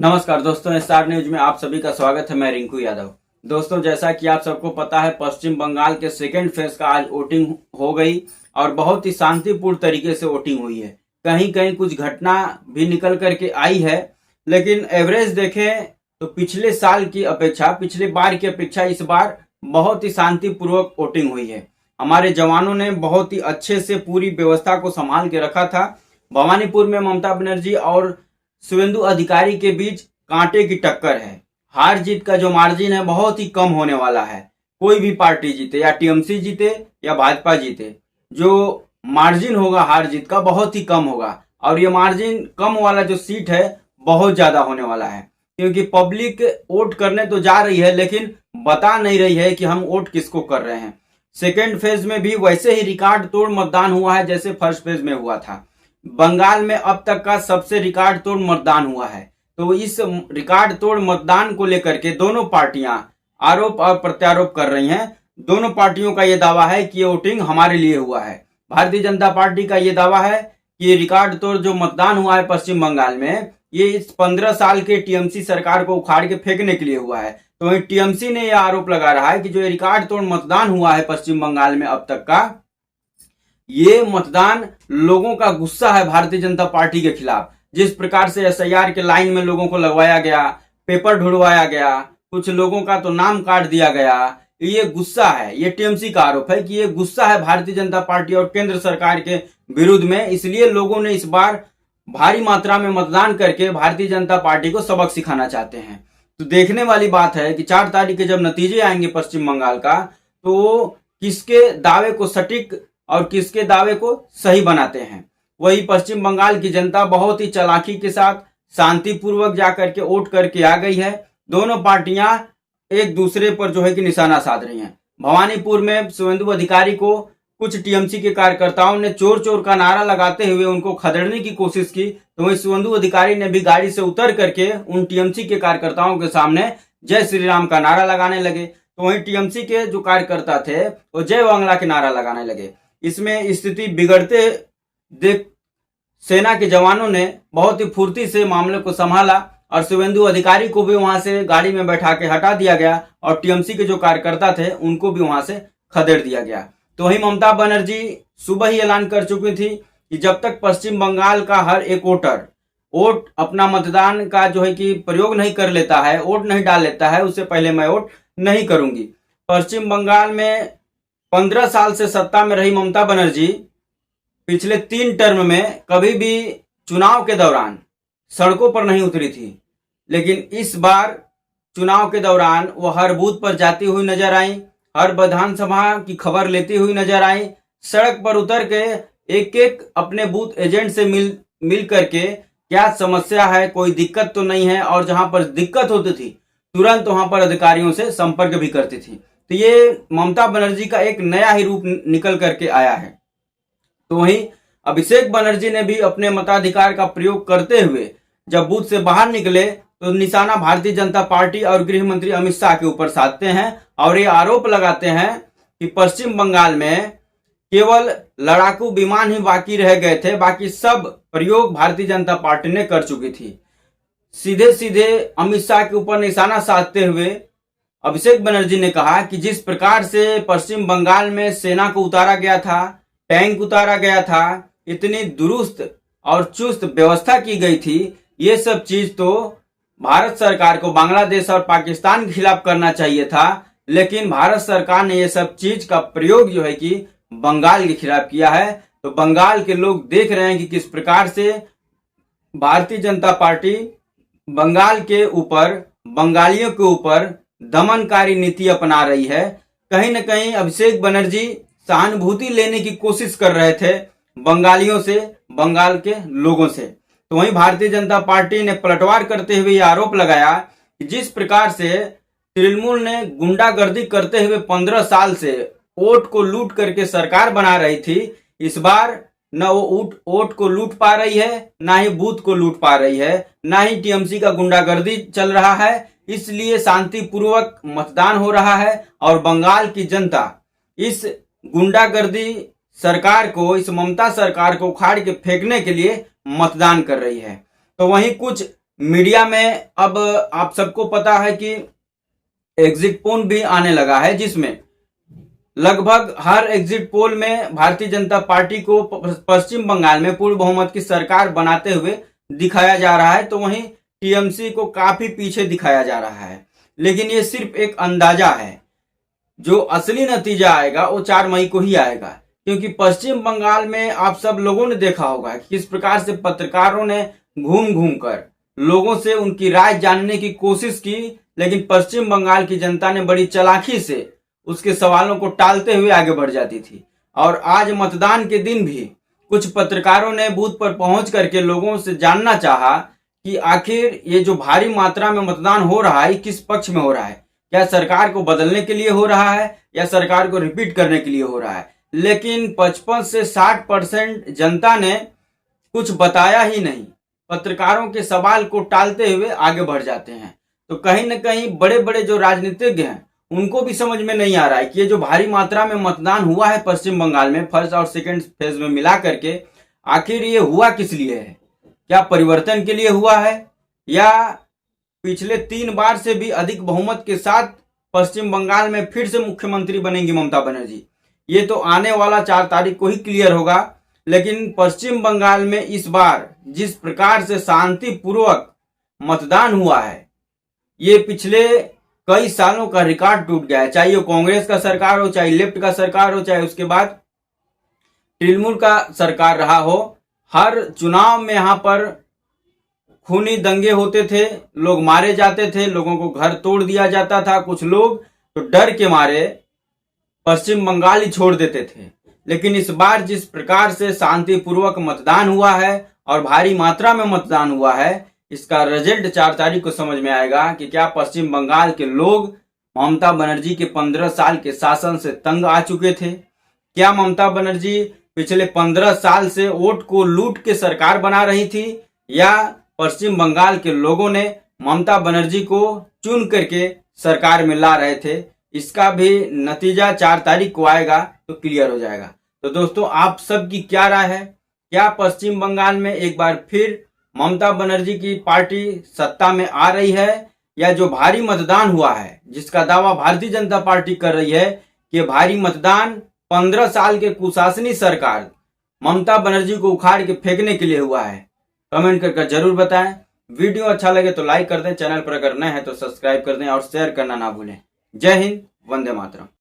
नमस्कार दोस्तों, star news में आप सभी का स्वागत है। मैं रिंकू यादव। दोस्तों, जैसा कि आप सबको पता है, पश्चिम बंगाल के सेकेंड फेज का आज वोटिंग हो गई और बहुत ही शांतिपूर्ण तरीके से वोटिंग हुई है। कहीं कहीं कुछ घटना भी निकल करके आई है, लेकिन एवरेज देखें तो पिछले साल की अपेक्षा, पिछले बार की अपेक्षा इस बार बहुत ही शांतिपूर्वक वोटिंग हुई है। हमारे जवानों ने बहुत ही अच्छे से पूरी व्यवस्था को संभाल के रखा था। भवानीपुर में ममता बनर्जी और शुवेंदु अधिकारी के बीच कांटे की टक्कर है। हार जीत का जो मार्जिन है बहुत ही कम होने वाला है। कोई भी पार्टी जीते, या टीएमसी जीते या भाजपा जीते, जो मार्जिन होगा हार जीत का बहुत ही कम होगा। और ये मार्जिन कम वाला जो सीट है बहुत ज्यादा होने वाला है, क्योंकि पब्लिक वोट करने तो जा रही है लेकिन बता नहीं रही है कि हम वोट किसको कर रहे हैं। सेकेंड फेज में भी वैसे ही रिकॉर्ड तोड़ मतदान हुआ है जैसे फर्स्ट फेज में हुआ था। बंगाल में अब तक का सबसे रिकॉर्ड तोड़ मतदान हुआ है। तो इस रिकॉर्ड तोड़ मतदान को लेकर के दोनों पार्टियां आरोप और प्रत्यारोप कर रही हैं। दोनों पार्टियों का यह दावा है कि ये वोटिंग हमारे लिए हुआ है। भारतीय जनता पार्टी का यह दावा है कि ये रिकॉर्ड तोड़ जो मतदान हुआ है पश्चिम बंगाल में, ये इस 15 साल के टीएमसी सरकार को उखाड़ के फेंकने के लिए हुआ है। तो वहीं टीएमसी ने यह आरोप लगा रहा है कि जो ये रिकॉर्ड तोड़ मतदान हुआ है पश्चिम बंगाल में अब तक का, ये मतदान लोगों का गुस्सा है भारतीय जनता पार्टी के खिलाफ। जिस प्रकार से एसआईआर के लाइन में लोगों को लगवाया गया, पेपर ढुड़वाया गया, कुछ लोगों का तो नाम काट दिया गया, ये गुस्सा है। ये टीएमसी का आरोप है कि ये गुस्सा है भारतीय जनता पार्टी और केंद्र सरकार के विरुद्ध में। इसलिए लोगों ने इस बार भारी मात्रा में मतदान करके भारतीय जनता पार्टी को सबक सिखाना चाहते हैं। तो देखने वाली बात है कि 4 तारीख के जब नतीजे आएंगे पश्चिम बंगाल का, तो वो किसके दावे को सटीक और किसके दावे को सही बनाते हैं। वही पश्चिम बंगाल की जनता बहुत ही चालाकी के साथ शांतिपूर्वक जाकर के वोट करके आ गई है। दोनों पार्टियां एक दूसरे पर जो है कि निशाना साध रही हैं। भवानीपुर में शुवेंदु अधिकारी को कुछ टीएमसी के कार्यकर्ताओं ने चोर चोर का नारा लगाते हुए उनको खदेड़ने की कोशिश की। तो वही शुवेंदु अधिकारी ने भी गाड़ी से उतर करके उन टीएमसी के कार्यकर्ताओं के सामने जय श्री राम का नारा लगाने लगे। तो वही टीएमसी के जो कार्यकर्ता थे वो जय बांग्ला के नारा लगाने लगे। इसमें स्थिति बिगड़ते देख सेना के जवानों ने बहुत ही फुर्ती से मामले को संभाला और शुवेंदु अधिकारी को भी वहां से गाड़ी में बैठा के हटा दिया गया और टीएमसी के जो कार्यकर्ता थे उनको भी वहां से खदेड़ दिया गया। तो वही ममता बनर्जी सुबह ही ऐलान कर चुकी थी कि जब तक पश्चिम बंगाल का हर एक वोटर वोट अपना मतदान का जो है कि प्रयोग नहीं कर लेता है, वोट नहीं डाल लेता है, उससे पहले मैं वोट नहीं करूंगी। पश्चिम बंगाल में 15 साल से सत्ता में रही ममता बनर्जी पिछले 3 टर्म में कभी भी चुनाव के दौरान सड़कों पर नहीं उतरी थी, लेकिन इस बार चुनाव के दौरान वो हर बूथ पर जाती हुई नजर आई, हर विधानसभा की खबर लेती हुई नजर आई, सड़क पर उतर के एक एक अपने बूथ एजेंट से मिल करके क्या समस्या है, कोई दिक्कत तो नहीं है, और जहां पर दिक्कत होती थी तुरंत वहां पर अधिकारियों से संपर्क भी करती थी। तो ये ममता बनर्जी का एक नया ही रूप निकल करके आया है। तो वहीं अभिषेक बनर्जी ने भी अपने मताधिकार का प्रयोग करते हुए जब बूथ से बाहर निकले तो निशाना भारतीय जनता पार्टी और गृह मंत्री अमित शाह के ऊपर साधते हैं और ये आरोप लगाते हैं कि पश्चिम बंगाल में केवल लड़ाकू विमान ही बाकी रह गए थे, बाकी सब प्रयोग भारतीय जनता पार्टी ने कर चुकी थी। सीधे सीधे अमित शाह के ऊपर निशाना साधते हुए अभिषेक बनर्जी ने कहा कि जिस प्रकार से पश्चिम बंगाल में सेना को उतारा गया था, टैंक उतारा गया था, इतनी दुरुस्त और चुस्त व्यवस्था की गई थी, ये सब चीज तो भारत सरकार को बांग्लादेश और पाकिस्तान के खिलाफ करना चाहिए था, लेकिन भारत सरकार ने ये सब चीज का प्रयोग जो है कि बंगाल के खिलाफ किया है। तो बंगाल के लोग देख रहे हैं कि किस प्रकार से भारतीय जनता पार्टी बंगाल के ऊपर, बंगालियों के ऊपर दमनकारी नीति अपना रही है। कहीं न कहीं अभिषेक बनर्जी सहानुभूति लेने की कोशिश कर रहे थे बंगालियों से, बंगाल के लोगों से। तो वहीं भारतीय जनता पार्टी ने पलटवार करते हुए यह आरोप लगाया कि जिस प्रकार से तृणमूल ने गुंडागर्दी करते हुए 15 साल से वोट को लूट करके सरकार बना रही थी, इस बार न वो वोट को लूट पा रही है, ना ही बूथ को लूट पा रही है, ना ही टीएमसी का गुंडागर्दी चल रहा है। इसलिए शांतिपूर्वक मतदान हो रहा है और बंगाल की जनता इस गुंडागर्दी सरकार को, इस ममता सरकार को उखाड़ के फेंकने के लिए मतदान कर रही है। तो वहीं कुछ मीडिया में अब आप सबको पता है कि एग्जिट पोल भी आने लगा है, जिसमें लगभग हर एग्जिट पोल में भारतीय जनता पार्टी को पश्चिम बंगाल में पूर्ण बहुमत की सरकार बनाते हुए दिखाया जा रहा है, तो वहीं टीएमसी को काफी पीछे दिखाया जा रहा है। लेकिन ये सिर्फ एक अंदाजा है, जो असली नतीजा आएगा वो 4 मई को ही आएगा। क्योंकि पश्चिम बंगाल में आप सब लोगों ने देखा होगा कि किस प्रकार से पत्रकारों ने घूम घूम कर लोगों से उनकी राय जानने की कोशिश की, लेकिन पश्चिम बंगाल की जनता ने बड़ी चालाकी से उसके सवालों को टालते हुए आगे बढ़ जाती थी। और आज मतदान के दिन भी कुछ पत्रकारों ने बूथ पर पहुंच करके लोगों से जानना चाहा कि आखिर ये जो भारी मात्रा में मतदान हो रहा है किस पक्ष में हो रहा है, क्या सरकार को बदलने के लिए हो रहा है या सरकार को रिपीट करने के लिए हो रहा है। लेकिन 55 से 60% जनता ने कुछ बताया ही नहीं, पत्रकारों के सवाल को टालते हुए आगे बढ़ जाते हैं। तो कहीं न कहीं बड़े बड़े जो राजनीतिज्ञ हैं उनको भी समझ में नहीं आ रहा है कि ये जो भारी मात्रा में मतदान हुआ है पश्चिम बंगाल में फर्स्ट और सेकंड फेज में मिला करके, आखिर ये हुआ किस लिए है। क्या परिवर्तन के लिए हुआ है या पिछले 3 बार से भी अधिक बहुमत के साथ पश्चिम बंगाल में फिर से मुख्यमंत्री बनेंगी ममता बनर्जी। ये तो आने वाला 4 तारीख को ही क्लियर होगा। लेकिन पश्चिम बंगाल में इस बार जिस प्रकार से शांतिपूर्वक मतदान हुआ है, ये पिछले कई सालों का रिकॉर्ड टूट गया है। चाहे वो कांग्रेस का सरकार हो, चाहे लेफ्ट का सरकार हो, चाहे उसके बाद तृणमूल का सरकार रहा हो, हर चुनाव में यहाँ पर खूनी दंगे होते थे, लोग मारे जाते थे, लोगों को घर तोड़ दिया जाता था। कुछ लोग तो डर के मारे पश्चिम बंगाल ही छोड़ देते थे। लेकिन इस बार जिस प्रकार से शांतिपूर्वक मतदान हुआ है और भारी मात्रा में मतदान हुआ है, इसका रिजल्ट 4 तारीख को समझ में आएगा कि क्या पश्चिम बंगाल के लोग ममता बनर्जी के 15 साल के शासन से तंग आ चुके थे। क्या ममता बनर्जी पिछले 15 साल से वोट को लूट के सरकार बना रही थी, या पश्चिम बंगाल के लोगों ने ममता बनर्जी को चुन करके सरकार में ला रहे थे। इसका भी नतीजा 4 तारीख को आएगा तो क्लियर हो जाएगा। तो दोस्तों, आप सबकी क्या राय है? क्या पश्चिम बंगाल में एक बार फिर ममता बनर्जी की पार्टी सत्ता में आ रही है, या जो भारी मतदान हुआ है, जिसका दावा भारतीय जनता पार्टी कर रही है कि भारी मतदान 15 साल के कुशासनी सरकार ममता बनर्जी को उखाड़ के फेंकने के लिए हुआ है? कमेंट करके जरूर बताएं। वीडियो अच्छा लगे तो लाइक कर दें, चैनल पर अगर नए हैं तो सब्सक्राइब कर दें और शेयर करना ना भूलें। जय हिंद, वंदे मातरम।